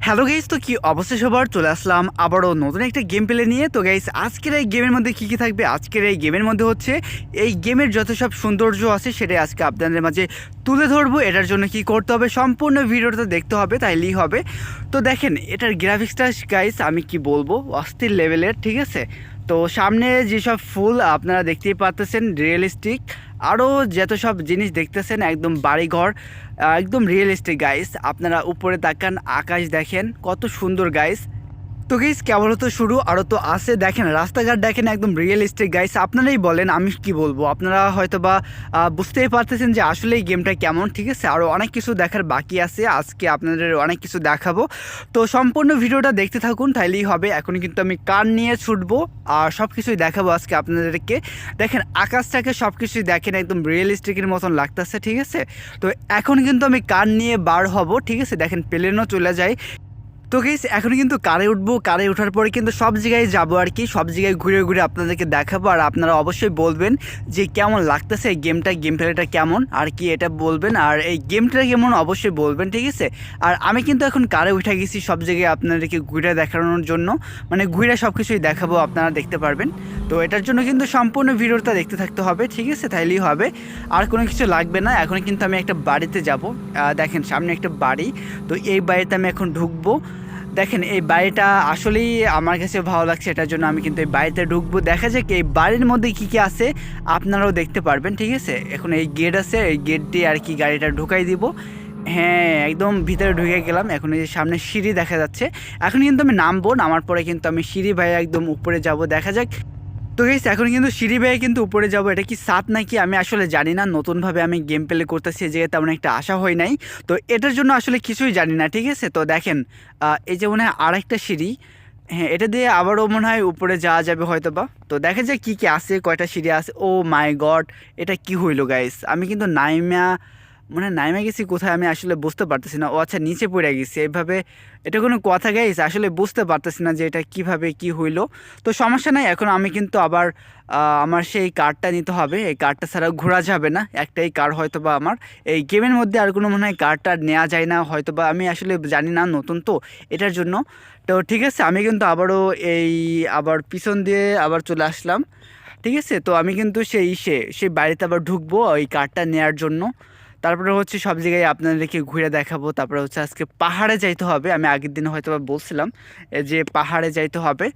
Hello guys, তো কি অবস্থা সবার? চলে আসলাম আবারও নতুন একটা গেম প্লে নিয়ে। তো গাইস, আজকের এই গেমের মধ্যে কী কী থাকবে? আজকের এই গেমের মধ্যে হচ্ছে এই গেমের যত সব সৌন্দর্য আছে সেটাই আজকে আপনাদের মাঝে তুলে ধরবো। এটার জন্য কি করতে হবে, সম্পূর্ণ ভিডিওটা দেখতে হবে, তাইলেই হবে। তো দেখেন, এটার গ্রাফিক্সটা গাইস আমি কি বলবো, অস্থির লেভেলের, ঠিক আছে? তো সামনে যেসব ফুল আপনারা দেখতেই পাচ্ছেন রিয়েলিস্টিক, আরও যত সব জিনিস দেখতেছেন একদম বাড়িঘর, একদম রিয়েলিস্টিক গাইস। আপনারা উপরে তাকান, আকাশ দেখেন কত সুন্দর গাইস। তো গাইস, কেবল তো শুরু, আরও তো আছে। দেখেন রাস্তাঘাট দেখেন একদম রিয়েলিস্টিক গাইস। আপনারাই বলেন আমি কি বলবো, আপনারা হয়তো বা বুঝতেই পারতেছেন যে আসলে এই গেমটা কেমন, ঠিক আছে? আরও অনেক কিছু দেখার বাকি আছে, আজকে আপনাদের অনেক কিছু দেখাবো। তো সম্পূর্ণ ভিডিওটা দেখতে থাকুন, তাইলেই হবে। এখন কিন্তু আমি কার নিয়ে ছুটবো আর সব কিছুই দেখাবো আজকে আপনাদেরকে। দেখেন আকাশটাকে সব কিছুই দেখেন একদম রিয়েলিস্টিকের মতন লাগতেছে, ঠিক আছে? তো এখন কিন্তু আমি কার নিয়ে বার হব, ঠিক আছে? দেখেন প্লেনও চলে যায়। তো গাইস, এখন কিন্তু কারে উঠবো, কারে ওঠার পরে কিন্তু সব জায়গায় যাবো আর কি, সব জায়গায় ঘুরে ঘুরে আপনাদেরকে দেখাবো। আর আপনারা অবশ্যই বলবেন যে কেমন লাগতেছে এই গেমটা, গেম প্লেটা কেমন আর কি, এটা বলবেন। আর এই গেমটা কেমন অবশ্যই বলবেন, ঠিক আছে? আর আমি কিন্তু এখন কারে উঠে গেছি সব জায়গায় আপনাদেরকে ঘুরে দেখানোর জন্য, মানে ঘুরে সব কিছুই দেখাবো, আপনারা দেখতে পারবেন। তো এটার জন্য কিন্তু সম্পূর্ণ ভিডিওটা দেখতে থাকতে হবে, ঠিক আছে? তাইলেই হবে, আর কোনো কিছু লাগবে না। এখন কিন্তু আমি একটা বাড়িতে যাব। দেখেন সামনে একটা বাড়ি, তো এই বাড়িতে আমি এখন ঢুকবো। দেখেন এই বাড়িটা আসলেই আমার কাছে ভালো লাগছে, এটার জন্য আমি কিন্তু এই বাড়িতে ঢুকবো। দেখা যাক এই বাড়ির মধ্যে কী কী আছে, আপনারাও দেখতে পারবেন, ঠিক আছে? এখন এই গেট আছে, এই গেট দিয়ে আর কি গাড়িটা ঢুকাই দিব। হ্যাঁ, একদম ভিতরে ঢুকে গেলাম। এখন এই যে সামনে সিঁড়ি দেখা যাচ্ছে, এখন কিন্তু আমি নামবো, নামার পরে কিন্তু আমি সিঁড়ি ভাই একদম উপরে যাব। দেখা যাক। তো গাইস, এখন কিন্তু সিঁড়ি বেয়ে কিন্তু উপরে যাব। এটা কি সাত নাকি আমি আসলে জানি না, নতুনভাবে আমি গেম প্লে করতেছি, যে তেমন একটা আশা হয় নাই। তো এটার জন্য আসলে কিছুই জানি না, ঠিক আছে? তো দেখেন এই যে মনে হয় আরেকটা সিঁড়ি, হ্যাঁ এটা দিয়ে আবারও মনে হয় উপরে যাওয়া যাবে হয়তো বা। তো দেখা যায় কী কী আছে, কয়টা সিঁড়ি আছে। ও মাই গড, এটা কি হইলো গাইস? আমি কিন্তু নাইমা, মানে নাইমা গেছি কোথায় আমি আসলে বুঝতে পারতেছি না। ও আচ্ছা, নিচে পড়ে গেছি এইভাবে, এটা কোনো কথা গাইস? আসলে বুঝতে পারতেছি না যে এটা কিভাবে কি হইলো। তো সমস্যা নাই, এখন আমি কিন্তু আবার আমার সেই কার্ডটা নিতে হবে। এই কার্ডটা ছাড়া ঘোরা যাবে না, একটাই কার্ড হয়তো বা আমার এই গেমের মধ্যে, আর কোনো মনে হয় কার্ডটা নেওয়া যায় না হয়তো বা, আমি আসলে জানি না, নতুন তো এটার জন্য। তো ঠিক আছে, আমি কিন্তু আবারও এই আবার পিছন দিয়ে আবার চলে আসলাম, ঠিক আছে? তো আমি কিন্তু সেই বাড়িতে আবার ঢুকবো ওই কার্ডটা নেওয়ার জন্য। তারপরে হচ্ছে সব জায়গায় আপনাদেরকে ঘুরে দেখাবো। তারপরে হচ্ছে আজকে পাহাড়ে যাইতে হবে, আমি আগের দিন হয়তো বা বলছিলাম যে পাহাড়ে যাইতে হবে,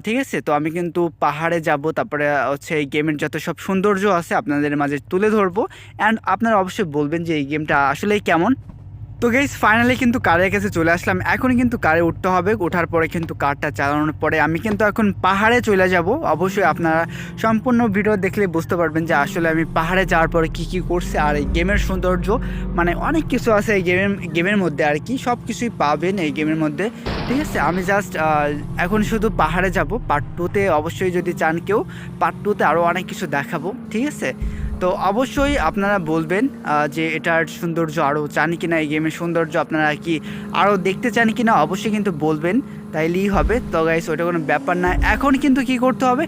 ঠিক আছে? তো আমি কিন্তু পাহাড়ে যাব, তারপরে হচ্ছে এই গেমের যত সব সৌন্দর্য আছে আপনাদের মাঝে তুলে ধরবো। অ্যান্ড আপনারা অবশ্যই বলবেন যে এই গেমটা আসলেই কেমন। তো গাইস, ফাইনালি কিন্তু কারের কাছে চলে আসলাম। এখন কিন্তু কারে উঠতে হবে, ওঠার পরে কিন্তু কারটা চালানোর পরে আমি কিন্তু এখন পাহাড়ে চলে যাব। অবশ্যই আপনারা সম্পূর্ণ ভিডিও দেখলে বুঝতে পারবেন যে আসলে আমি পাহাড়ে যাওয়ার পরে কী কী করছে। আর এই গেমের সৌন্দর্য, মানে অনেক কিছু আছে এই গেমের মধ্যে আর কি, সব কিছুই পাবেন এই গেমের মধ্যে, ঠিক আছে? আমি জাস্ট এখন শুধু পাহাড়ে যাব। পার্ট টুতে অবশ্যই যদি চান কেউ, পার্ট টুতে আরও অনেক কিছু দেখাবো, ঠিক আছে? তো অবশ্যই আপনারা বলবেন যে এটার সৌন্দর্য আরও চান কি না, এই গেমের সৌন্দর্য আপনারা কি আরও দেখতে চান কি না, অবশ্যই কিন্তু বলবেন, তাইলেই হবে। তো গাইস, ওটা কোনো ব্যাপার না। এখন কিন্তু কি করতে হবে,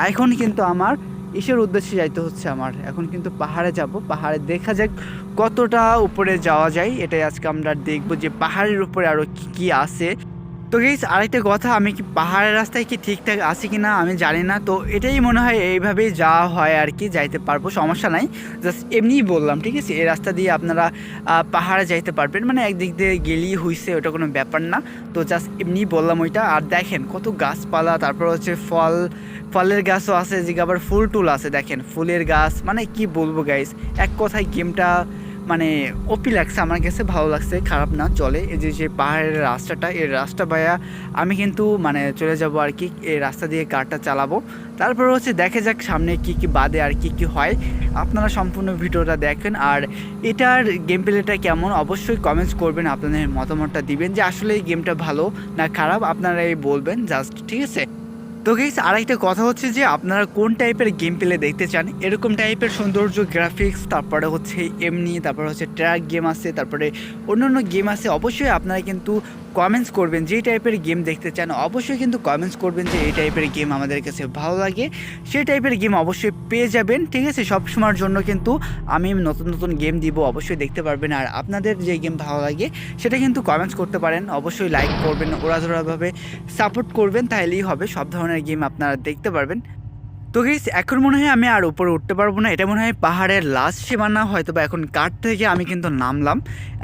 এখন কিন্তু আমার ইসের উদ্দেশ্যে যাইতে হচ্ছে। আমার এখন কিন্তু পাহাড়ে যাব। পাহাড়ে দেখা যাক কতটা উপরে যাওয়া যায়, এটাই আজকে আমরা দেখব যে পাহাড়ের উপরে আরও কী কী আছে। তো গাইস, আরেকটা কথা, আমি কি পাহাড়ের রাস্তায় কি ঠিকঠাক আছি কি না আমি জানি না। তো এটাই মনে হয় এইভাবেই যাওয়া হয় আর কি, যাইতে পারবো, সমস্যা নাই। জাস্ট এমনিই বললাম, ঠিক আছে? এই রাস্তা দিয়ে আপনারা পাহাড়ে যাইতে পারবেন, মানে একদিক দিয়ে গেলেই হইছে, ওটা কোনো ব্যাপার না। তো জাস্ট এমনিই বললাম ওইটা। আর দেখেন কত গাছপালা, তারপর হচ্ছে ফলের গাছও আছে, যে আবার ফুল টুল আছে। দেখেন ফুলের গাছ, মানে কি বলবো গাইস, এক কথায় গেমটা মানে ওপি লাগছে আমার কাছে, ভালো লাগছে, খারাপ না, চলে। এই যে পাহাড়ের রাস্তাটা, এই রাস্তা ভাইয়া আমি কিন্তু মানে চলে যাব আর কি, এই রাস্তা দিয়ে কারটা চালাবো। তারপর হচ্ছে দেখে যাক সামনে কি কি বাদে আর কি কি হয়। আপনারা সম্পূর্ণ ভিডিওটা দেখেন, আর এটার গেম প্লেটা কেমন অবশ্যই কমেন্টস করবেন, আপনাদের মতামতটা দিবেন যে আসলে এই গেমটা ভালো না খারাপ, আপনারাই বলবেন জাস্ট, ঠিক আছে? তো গাইস আরেকটা কথা হচ্ছে যে আপনারা কোন টাইপের গেম প্লে দেখতে চান, এরকম টাইপের সৌন্দর্য গ্রাফিক্স, তারপরে হচ্ছে এমনি, তারপরে হচ্ছে ট্র্যাক গেম আছে, তারপরে অন্যান্য গেম আছে। অবশ্যই আপনারা কিন্তু কমেন্টস করবেন যেই টাইপের গেম দেখতে চান। অবশ্যই কিন্তু কমেন্টস করবেন যে এই টাইপের গেম আমাদের কাছে ভালো লাগে, সেই টাইপের গেম অবশ্যই পেয়ে যাবেন। ঠিক আছে, সব সময়ের জন্য কিন্তু আমি নতুন নতুন গেম দিব, অবশ্যই দেখতে পারবেন। আর আপনাদের যে গেম ভালো লাগে সেটা কিন্তু কমেন্টস করতে পারেন, অবশ্যই লাইক করবেন, ওড়াধরাভাবে সাপোর্ট করবেন, তাহলেই হবে। সব ধরনের গেম আপনারা দেখতে পারবেন। তো গাইস এখন মনে হয় আমি আর উপরে উঠতে পারবো না, এটা মনে হয় পাহাড়ের লাস্ট সীমানা, হয়তো বা এখন কাঠ থেকে আমি কিন্তু নামলাম।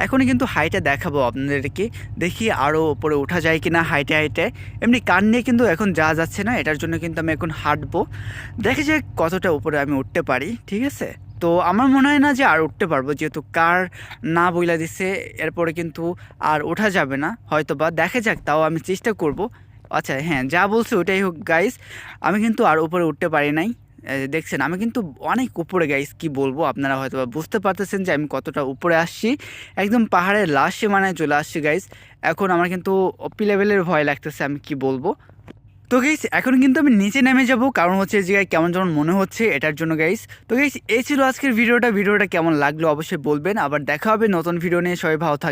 এখনই কিন্তু হাইটে দেখাবো আপনাদেরকে, দেখি আরও উপরে ওঠা যায় কিনা হাইটে হাইটে। এমনি কার নিয়ে কিন্তু এখন যাওয়া যাচ্ছে না, এটার জন্য কিন্তু আমি এখন হাঁটবো, দেখে যে কতটা উপরে আমি উঠতে পারি। ঠিক আছে, তো আমার মনে হয় না যে আর উঠতে পারবো, যেহেতু কার না বইলা দিছে, এরপরে কিন্তু আর ওঠা যাবে না হয়তো বা, দেখে যাক, তাও আমি চেষ্টা করব। আচ্ছা হ্যাঁ, যা বলছে ওটাই হোক গাইস, আমি কিন্তু আর উপরে উঠতে পারি নাই। দেখছেন আমি কিন্তু অনেক উপরে গাইস, কি বলবো, আপনারা হয়তো বা বুঝতে পারতেছেন যে আমি কতটা উপরে আসছি, একদম পাহাড়ের লাস্ট সীমানায় চলে আসছি গাইস। এখন আমার কিন্তু অপি লেভেলের ভয় লাগতেছে, আমি কি বলবো। তো গাইস এখন কিন্তু আমি নিচে নেমে যাব, কারণ হচ্ছে এই জায়গায় কেমন যেমন মনে হচ্ছে, এটার জন্য গাইস। তো গাইস এই ছিল আজকের ভিডিওটা কেমন লাগলো অবশ্যই বলবেন। আবার দেখা হবে নতুন ভিডিও নিয়ে, সবাই ভালো থাকবে।